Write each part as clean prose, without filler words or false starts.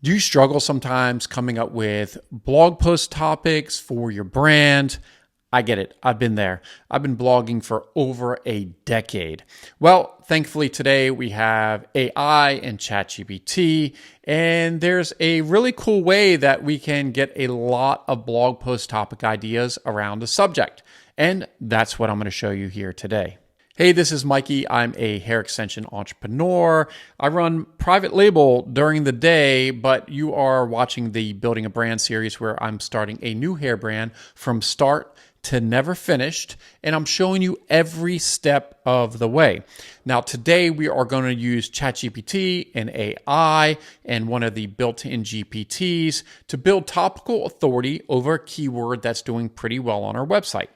Do you struggle sometimes coming up with blog post topics for your brand? I get it. I've been there. I've been blogging for over a decade. Well, thankfully today we have AI and ChatGPT, and there's a really cool way that we can get a lot of blog post topic ideas around a subject. And that's what I'm going to show you here today. Hey, this is Mikey. I'm a hair extension entrepreneur. I run private label during the day, but you are watching the Building a Brand series where I'm starting a new hair brand from start to never finished, and I'm showing you every step of the way. Now, today we are going to use ChatGPT and AI and one of the built-in GPTs to build topical authority over a keyword that's doing pretty well on our website.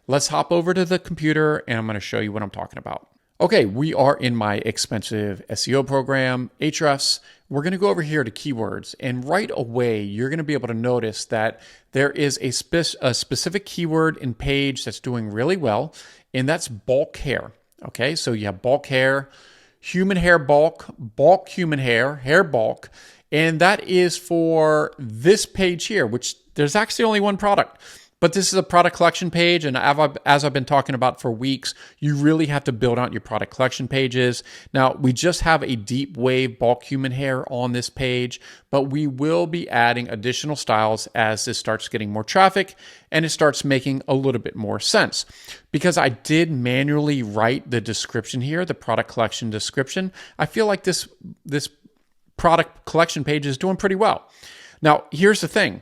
Let's hop over to the computer and I'm going to show you what I'm talking about. Okay, we are in my expensive SEO program, AHREFS. We're going to go over here to keywords, and right away you're going to be able to notice that there is a specific keyword in page that's doing really well, and that's bulk hair. Okay, so you have bulk hair, human hair bulk, bulk human hair, hair bulk, and that is for this page here, which there's actually only one product. But this is a product collection page, and as I've been talking about for weeks, you really have to build out your product collection pages. Now, we just have a deep wave bulk human hair on this page, but we will be adding additional styles as this starts getting more traffic and it starts making a little bit more sense. Because I did manually write the description here, the product collection description, I feel like this product collection page is doing pretty well. Now, here's the thing.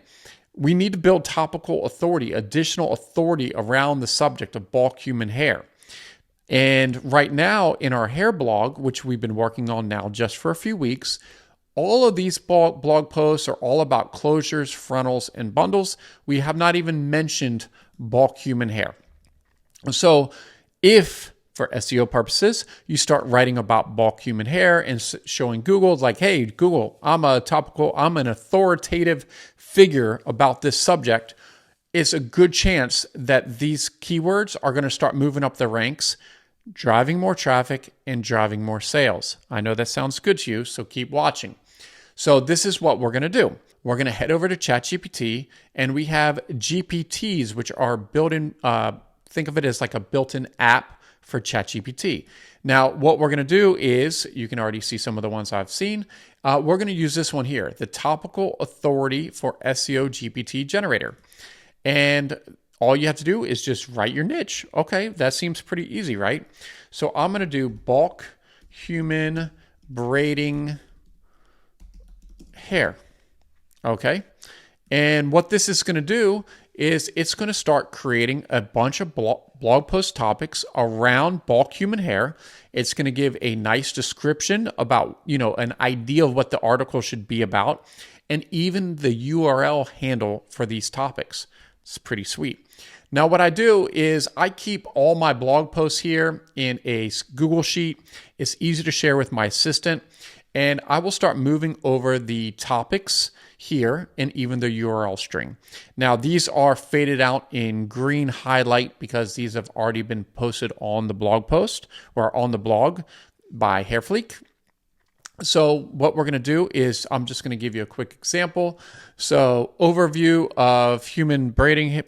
We need to build topical authority, additional authority around the subject of bulk human hair. And right now in our hair blog, which we've been working on now just for a few weeks, all of these blog posts are all about closures, frontals, and bundles. We have not even mentioned bulk human hair. So if for SEO purposes, you start writing about bulk human hair and showing Google, like, hey, Google, I'm an authoritative figure about this subject. It's a good chance that these keywords are going to start moving up the ranks, driving more traffic and driving more sales. I know that sounds good to you, so keep watching. So this is what we're going to do. We're going to head over to ChatGPT, and we have GPTs, which are built-in, think of it as like a built-in app for ChatGPT. Now, what we're going to do is, you can already see some of the ones I've seen. We're going to use this one here, the Topical Authority for SEO GPT Generator. And all you have to do is just write your niche. Okay, that seems pretty easy, right? So I'm going to do bulk human braiding hair. Okay. And what this is going to do is it's going to start creating a bunch of blog post topics around bulk human hair. It's going to give a nice description about, an idea of what the article should be about, and even the URL handle for these topics. It's pretty sweet. Now, what I do is I keep all my blog posts here in a Google Sheet. It's easy to share with my assistant, and I will start moving over the topics here and even the URL string. Now, these are faded out in green highlight because these have already been posted on the blog post or on the blog by Hairfleek. So what we're going to do is I'm just going to give you a quick example. So overview of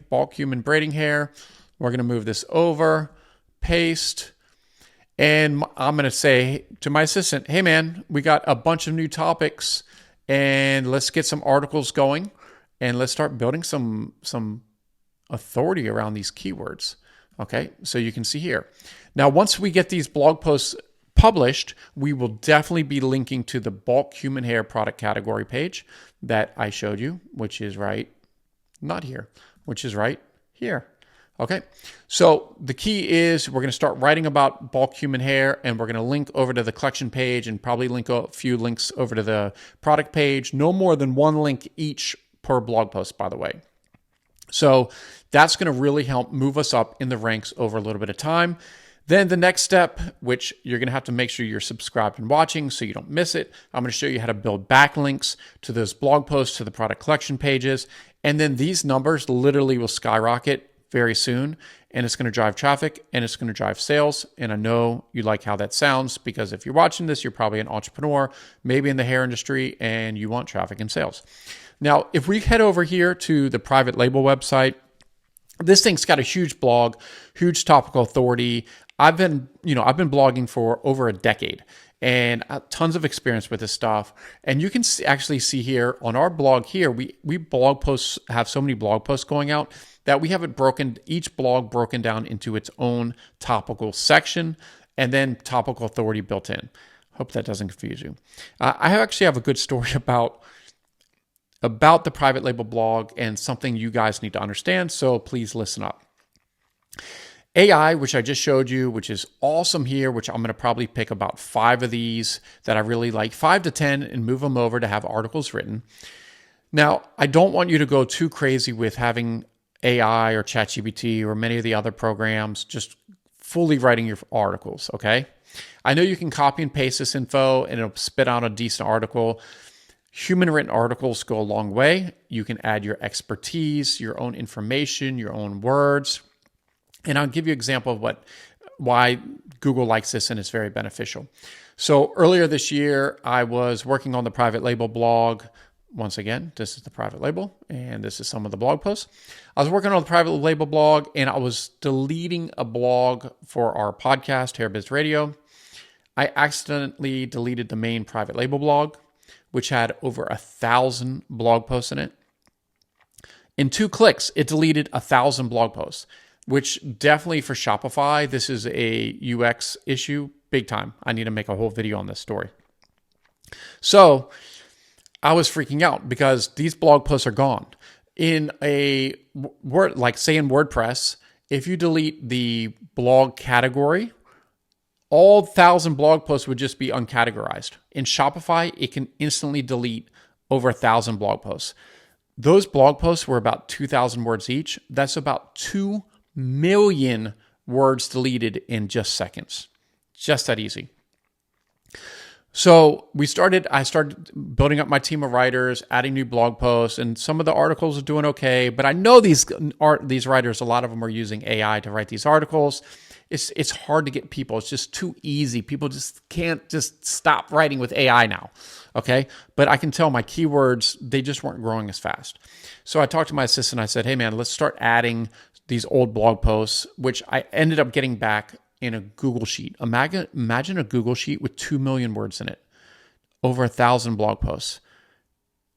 bulk human braiding hair. We're going to move this over, paste, and I'm going to say to my assistant, hey man, we got a bunch of new topics and let's get some articles going and let's start building some authority around these keywords. Okay, so you can see here. Now, once we get these blog posts published, we will definitely be linking to the bulk human hair product category page that I showed you, which is right here. Okay, so the key is we're going to start writing about bulk human hair, and we're going to link over to the collection page and probably link a few links over to the product page. No more than one link each per blog post, by the way. So that's going to really help move us up in the ranks over a little bit of time. Then the next step, which you're going to have to make sure you're subscribed and watching so you don't miss it, I'm going to show you how to build backlinks to those blog posts, to the product collection pages, and then these numbers literally will skyrocket very soon, and it's going to drive traffic and it's going to drive sales. And I know you like how that sounds, because if you're watching this, you're probably an entrepreneur, maybe in the hair industry, and you want traffic and sales. Now, if we head over here to the private label website, this thing's got a huge blog, huge topical authority. I've been blogging for over a decade and tons of experience with this stuff. And you can actually see here on our blog here, we blog posts have so many blog posts going out that we have it each blog broken down into its own topical section and then topical authority built in. Hope that doesn't confuse you. I actually have a good story about the private label blog and something you guys need to understand. So please listen up. AI, which I just showed you, which is awesome here, which I'm going to probably pick about 5 of these that I really like, 5 to 10, and move them over to have articles written. Now, I don't want you to go too crazy with having AI or ChatGPT or many of the other programs just fully writing your articles, okay? I know you can copy and paste this info and it'll spit out a decent article. Human written articles go a long way. You can add your expertise, your own information, your own words. And I'll give you an example of why Google likes this and it's very beneficial. So earlier this year, I was working on the private label blog. Once again, this is the private label, and this is some of the blog posts. I was working on the private label blog, and I was deleting a blog for our podcast, Hair Biz Radio. I accidentally deleted the main private label blog, which had over 1,000 blog posts in it. In 2 clicks, it deleted 1,000 blog posts, which definitely for Shopify, this is a UX issue, big time. I need to make a whole video on this story. So I was freaking out because these blog posts are gone. In a word, like say in WordPress, if you delete the blog category, all 1,000 blog posts would just be uncategorized. In Shopify, it can instantly delete over 1,000 blog posts. Those blog posts were about 2,000 words each. That's about 2 million words deleted in just seconds. Just that easy. So I started building up my team of writers, adding new blog posts, and some of the articles are doing okay. But I know these writers, a lot of them are using AI to write these articles. It's hard to get people. It's just too easy. People just can't just stop writing with AI now. Okay. But I can tell my keywords, they just weren't growing as fast. So I talked to my assistant. I said, hey man, let's start adding these old blog posts, which I ended up getting back in a Google Sheet. Imagine a Google Sheet with 2 million words in it, over 1,000 blog posts.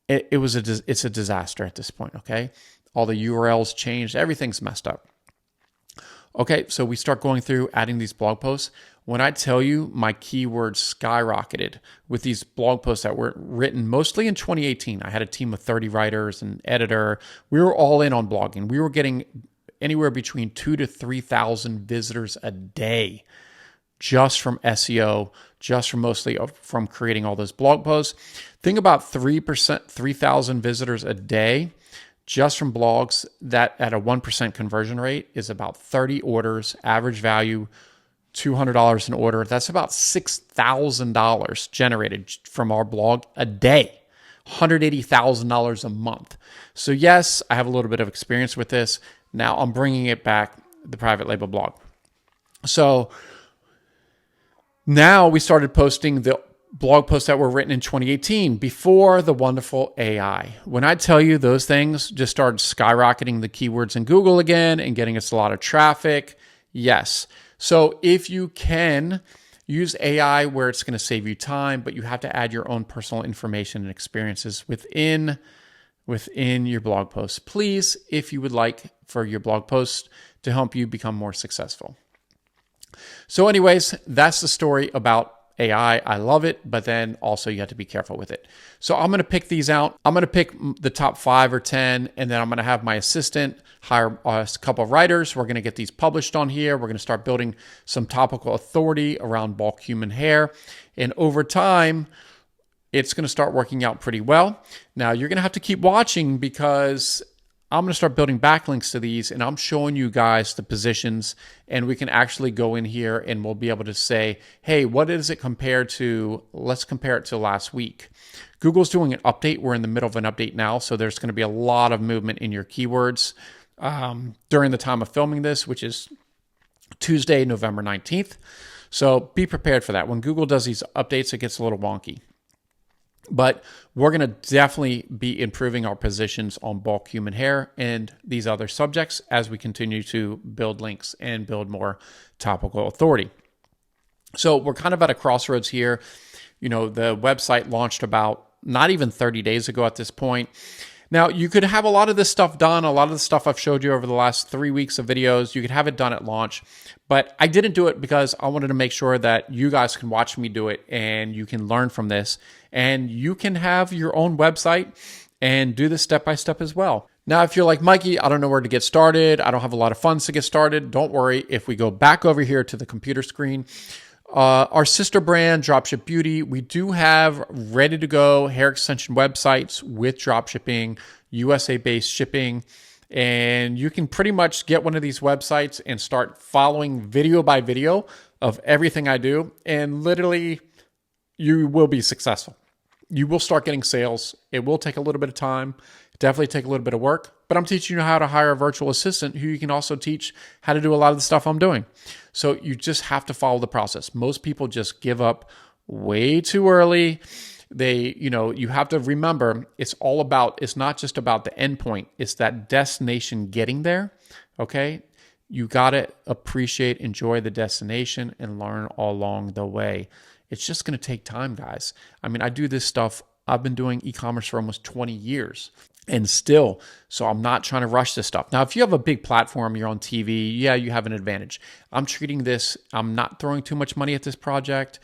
It's a disaster at this point, okay? All the URLs changed, everything's messed up. Okay, so we start going through adding these blog posts. When I tell you my keywords skyrocketed with these blog posts that were written mostly in 2018. I had a team of 30 writers and editor. We were all in on blogging. We were getting anywhere between 2,000 to 3,000 visitors a day just from SEO, just from mostly from creating all those blog posts. Think about 3,000 visitors a day just from blogs. That at a 1% conversion rate is about 30 orders, average value $200 an order. That's about $6,000 generated from our blog a day, $180,000 a month. So yes, I have a little bit of experience with this. Now I'm bringing it back, the private label blog. So now we started posting the blog posts that were written in 2018 before the wonderful AI. When I tell you those things just started skyrocketing the keywords in Google again and getting us a lot of traffic. Yes. So if you can use AI where it's going to save you time, but you have to add your own personal information and experiences within your blog posts. Please, if you would like for your blog posts to help you become more successful. So anyways, that's the story about AI. I love it, but then also you have to be careful with it. So I'm going to pick these out. I'm going to pick the top 5 or 10, and then I'm going to have my assistant hire a couple of writers. We're going to get these published on here. We're going to start building some topical authority around bulk human hair. And over time, it's going to start working out pretty well. Now, you're going to have to keep watching because I'm going to start building backlinks to these, and I'm showing you guys the positions, and we can actually go in here and we'll be able to say, hey, what is it compared to? Let's compare it to last week. Google's doing an update. We're in the middle of an update now, so there's going to be a lot of movement in your keywords during the time of filming this, which is Tuesday, November 19th. So be prepared for that. When Google does these updates, it gets a little wonky. But we're going to definitely be improving our positions on bulk human hair and these other subjects as we continue to build links and build more topical authority. So we're kind of at a crossroads here. You know, the website launched about not even 30 days ago at this point. Now, you could have a lot of this stuff done. A lot of the stuff I've showed you over the last 3 weeks of videos, you could have it done at launch. But I didn't do it because I wanted to make sure that you guys can watch me do it and you can learn from this. And you can have your own website and do this step by step as well. Now, if you're like, Mikey, I don't know where to get started. I don't have a lot of funds to get started. Don't worry. If we go back over here to the computer screen, our sister brand, Dropship Beauty, we do have ready to go hair extension websites with dropshipping, USA-based shipping, and you can pretty much get one of these websites and start following video by video of everything I do, and literally you will be successful. You will start getting sales. It will take a little bit of time, definitely take a little bit of work, but I'm teaching you how to hire a virtual assistant who you can also teach how to do a lot of the stuff I'm doing. So you just have to follow the process. Most people just give up way too early. You have to remember it's not just about the end point. It's that destination getting there. Okay. You got to appreciate, enjoy the destination and learn all along the way. It's just going to take time, guys. I mean, I do this stuff. I've been doing e-commerce for almost 20 years. And still, so I'm not trying to rush this stuff. Now, if you have a big platform, you're on TV, yeah, you have an advantage. I'm not throwing too much money at this project,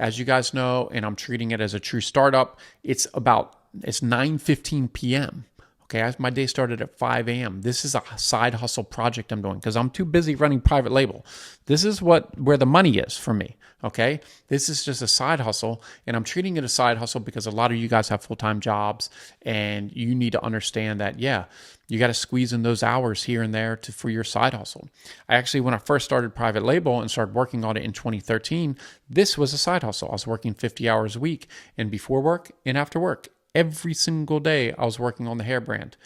as you guys know, and I'm treating it as a true startup. It's 9:15 p.m. Okay, my day started at 5 a.m. This is a side hustle project I'm doing because I'm too busy running private label. This is where the money is for me, okay? This is just a side hustle, and I'm treating it a side hustle because a lot of you guys have full-time jobs, and you need to understand that, yeah, you got to squeeze in those hours here and there for your side hustle. When I first started private label and started working on it in 2013, this was a side hustle. I was working 50 hours a week, and before work and after work. Every single day I was working on the hair brand,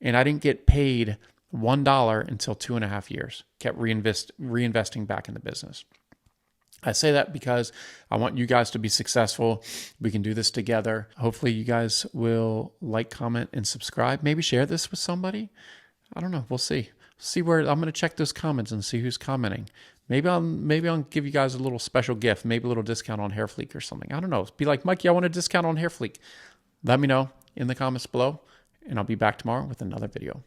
and I didn't get paid $1 until 2.5 years. Kept reinvesting back in the business. I say that because I want you guys to be successful. We can do this together. Hopefully you guys will like, comment, and subscribe. Maybe share this with somebody. I don't know. We'll see. See where I'm going to check those comments and see who's commenting. Maybe I'll give you guys a little special gift, maybe a little discount on HairFleek or something. I don't know. Be like, Mikey, I want a discount on HairFleek. Let me know in the comments below, and I'll be back tomorrow with another video.